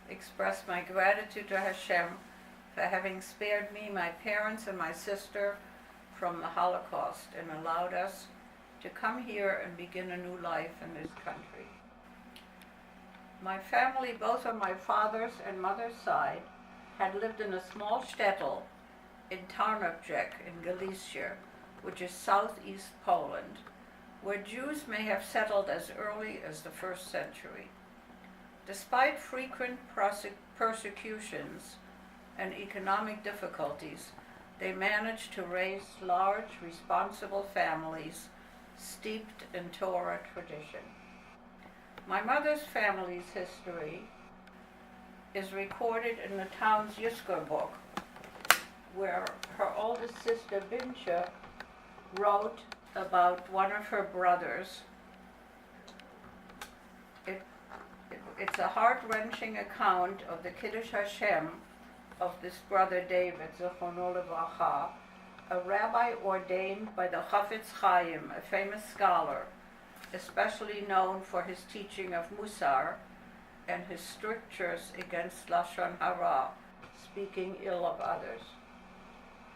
express my gratitude to Hashem for having spared me, my parents, and my sister from the Holocaust and allowed us to come here and begin a new life in this country. My family, both on my father's and mother's side, had lived in a small shtetl in Tarnobrzeg in Galicia, which is southeast Poland, where Jews may have settled as early as the 1st century. Despite frequent persecutions and economic difficulties, they managed to raise large, responsible families steeped in Torah tradition. My mother's family's history is recorded in the town's Yizkor book, where her oldest sister, Bincha, wrote about one of her brothers. It's a heart-wrenching account of the Kiddush Hashem of this brother David, Zichrono Livracha, a rabbi ordained by the Chafetz Chaim, a famous scholar, especially known for his teaching of Musar and his strictures against Lashon Hara, speaking ill of others.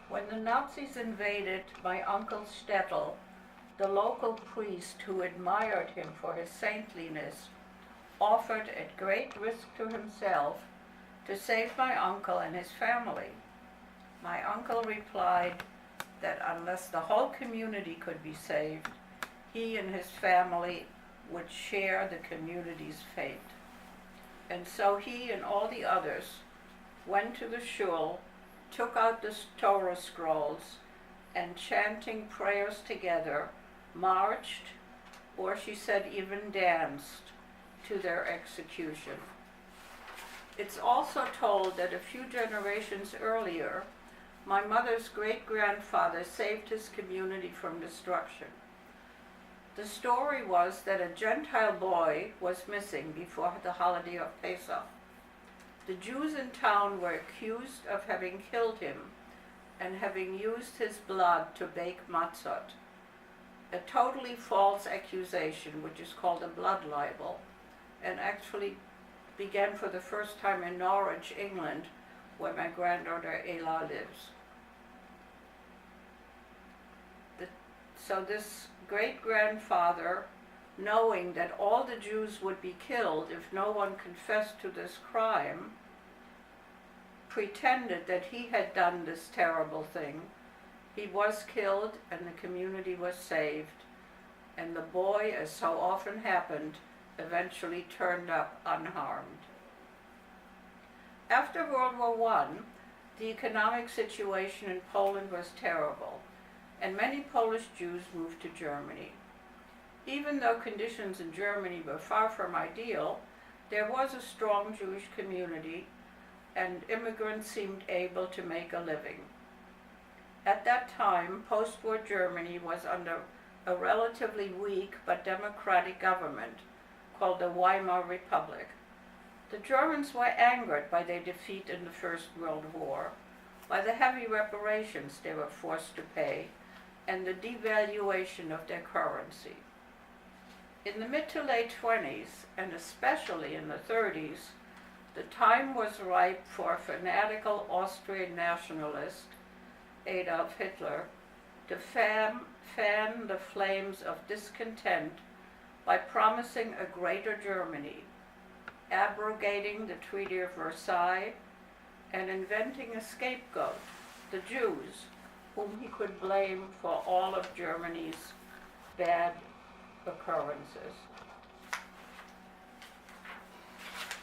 When the Nazis invaded my uncle's shtetl, the local priest, who admired him for his saintliness, offered at great risk to himself to save my uncle and his family. My uncle replied that unless the whole community could be saved, he and his family would share the community's fate. And so he and all the others went to the shul, took out the Torah scrolls, and chanting prayers together, marched, or she said even danced, to their execution. It's also told that a few generations earlier, my mother's great-grandfather saved his community from destruction. The story was that a Gentile boy was missing before the holiday of Pesach. The Jews in town were accused of having killed him and having used his blood to bake matzot, a totally false accusation, which is called a blood libel, and actually began for the first time in Norwich, England, where my granddaughter Ela lives. So this great-grandfather, knowing that all the Jews would be killed if no one confessed to this crime, pretended that he had done this terrible thing. He was killed and the community was saved, and the boy, as so often happened, eventually turned up unharmed. After World War I, the economic situation in Poland was terrible, and many Polish Jews moved to Germany. Even though conditions in Germany were far from ideal, there was a strong Jewish community, and immigrants seemed able to make a living. At that time, post-war Germany was under a relatively weak but democratic government called the Weimar Republic. The Germans were angered by their defeat in the First World War, by the heavy reparations they were forced to pay, and the devaluation of their currency. In the mid to late 20s, and especially in the 30s, the time was ripe for a fanatical Austrian nationalist, Adolf Hitler, to fan the flames of discontent by promising a greater Germany, abrogating the Treaty of Versailles, and inventing a scapegoat, the Jews, whom he could blame for all of Germany's bad occurrences.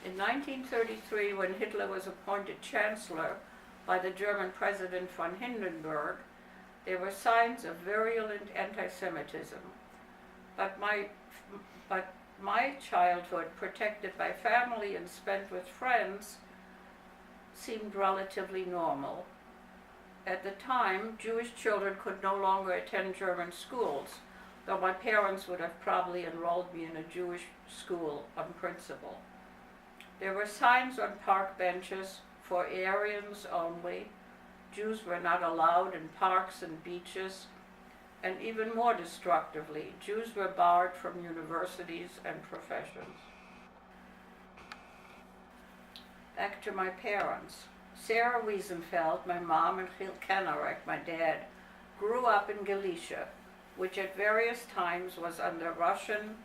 In 1933, when Hitler was appointed Chancellor by the German President von Hindenburg, there were signs of virulent anti-Semitism. But my childhood, protected by family and spent with friends, seemed relatively normal. At the time, Jewish children could no longer attend German schools, though my parents would have probably enrolled me in a Jewish school on principle. There were signs on park benches for Aryans only. Jews were not allowed in parks and beaches, and even more destructively, Jews were barred from universities and professions. Back to my parents. Sarah Wiesenfeld, my mom, and Gil Kanarek, my dad, grew up in Galicia, which at various times was under Russian,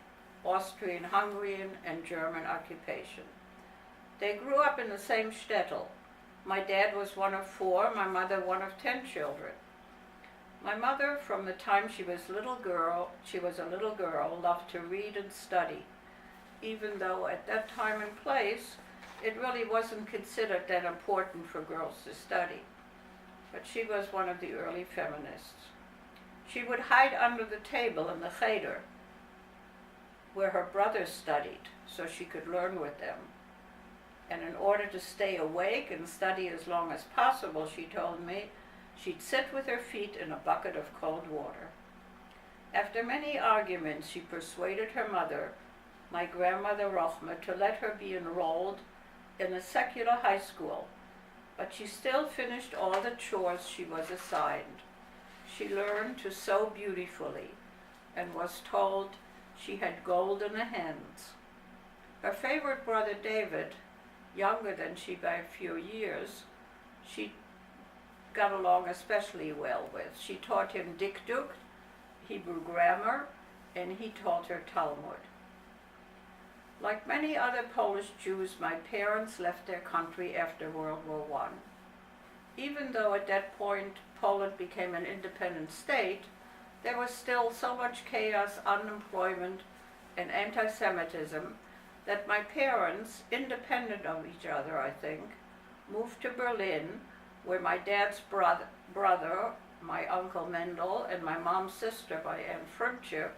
Austrian, Hungarian, and German occupation. They grew up in the same shtetl. My dad was one of 4, my mother one of 10 children. My mother, from the time she was a little girl, loved to read and study, even though at that time and place, it really wasn't considered that important for girls to study. But she was one of the early feminists. She would hide under the table in the cheder, where her brothers studied, so she could learn with them. And in order to stay awake and study as long as possible, she told me, she'd sit with her feet in a bucket of cold water. After many arguments, she persuaded her mother, my grandmother Rochma, to let her be enrolled in a secular high school, but she still finished all the chores she was assigned. She learned to sew beautifully and was told she had gold in her hands. Her favorite brother David, younger than she by a few years, she got along especially well with. She taught him dikduk, Hebrew grammar, and he taught her Talmud. Like many other Polish Jews, my parents left their country after World War I. Even though at that point Poland became an independent state, there was still so much chaos, unemployment, and anti-Semitism that my parents, independent of each other, I think, moved to Berlin, where my dad's brother, my uncle Mendel, and my mom's sister, my Aunt Frimtje,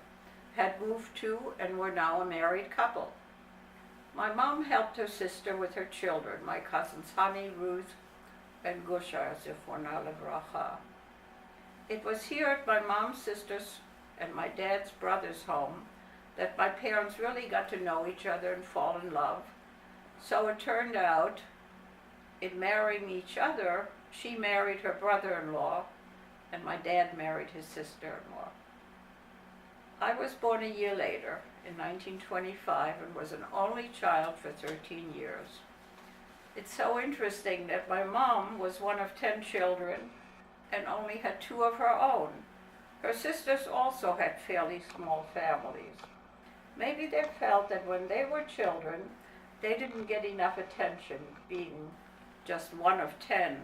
had moved to and were now a married couple. My mom helped her sister with her children, my cousins Honey, Ruth, and Gusha, Zichronah Livracha. It was here at my mom's sister's and my dad's brother's home that my parents really got to know each other and fall in love. So it turned out, in marrying each other, she married her brother-in-law, and my dad married his sister-in-law. I was born a year later, in 1925, and was an only child for 13 years. It's so interesting that my mom was one of 10 children and only had 2 of her own. Her sisters also had fairly small families. Maybe they felt that when they were children, they didn't get enough attention, being just one of 10,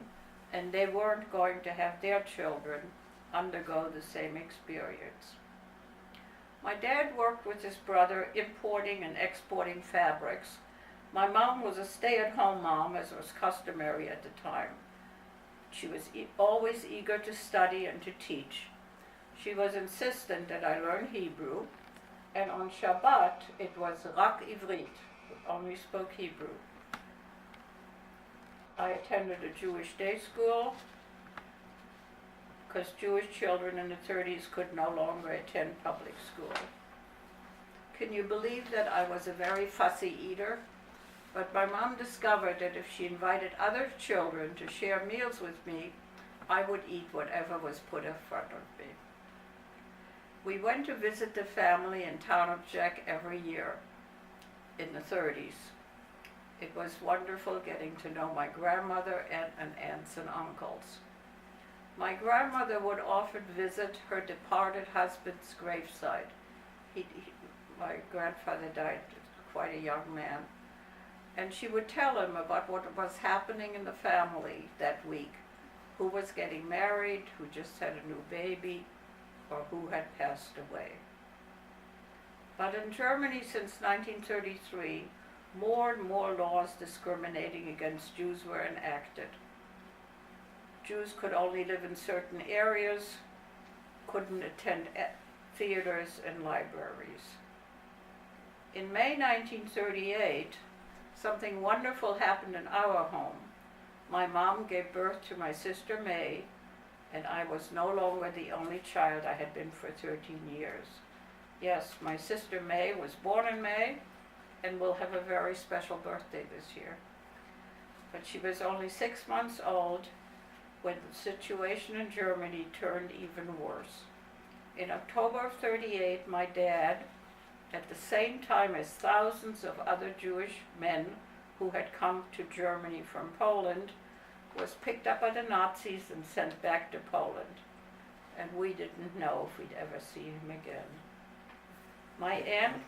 and they weren't going to have their children undergo the same experience. My dad worked with his brother importing and exporting fabrics. My mom was a stay-at-home mom, as was customary at the time. She was always eager to study and to teach. She was insistent that I learn Hebrew, and on Shabbat it was rak ivrit, only spoke Hebrew. I attended a Jewish day school, because Jewish children in the 30s could no longer attend public school. Can you believe that I was a very fussy eater? But my mom discovered that if she invited other children to share meals with me, I would eat whatever was put in front of me. We went to visit the family in town of Jack every year in the 30s. It was wonderful getting to know my grandmother and aunts and uncles. My grandmother would often visit her departed husband's gravesite. My grandfather died quite a young man. And she would tell him about what was happening in the family that week, who was getting married, who just had a new baby, or who had passed away. But in Germany since 1933, more and more laws discriminating against Jews were enacted. Jews could only live in certain areas, couldn't attend theaters and libraries. In May 1938, something wonderful happened in our home. My mom gave birth to my sister May, and I was no longer the only child I had been for 13 years. Yes, my sister May was born in May and will have a very special birthday this year. But she was only 6 months old when the situation in Germany turned even worse. In October of 38, my dad, at the same time as thousands of other Jewish men, who had come to Germany from Poland, was picked up by the Nazis and sent back to Poland. And we didn't know if we'd ever see him again. My aunt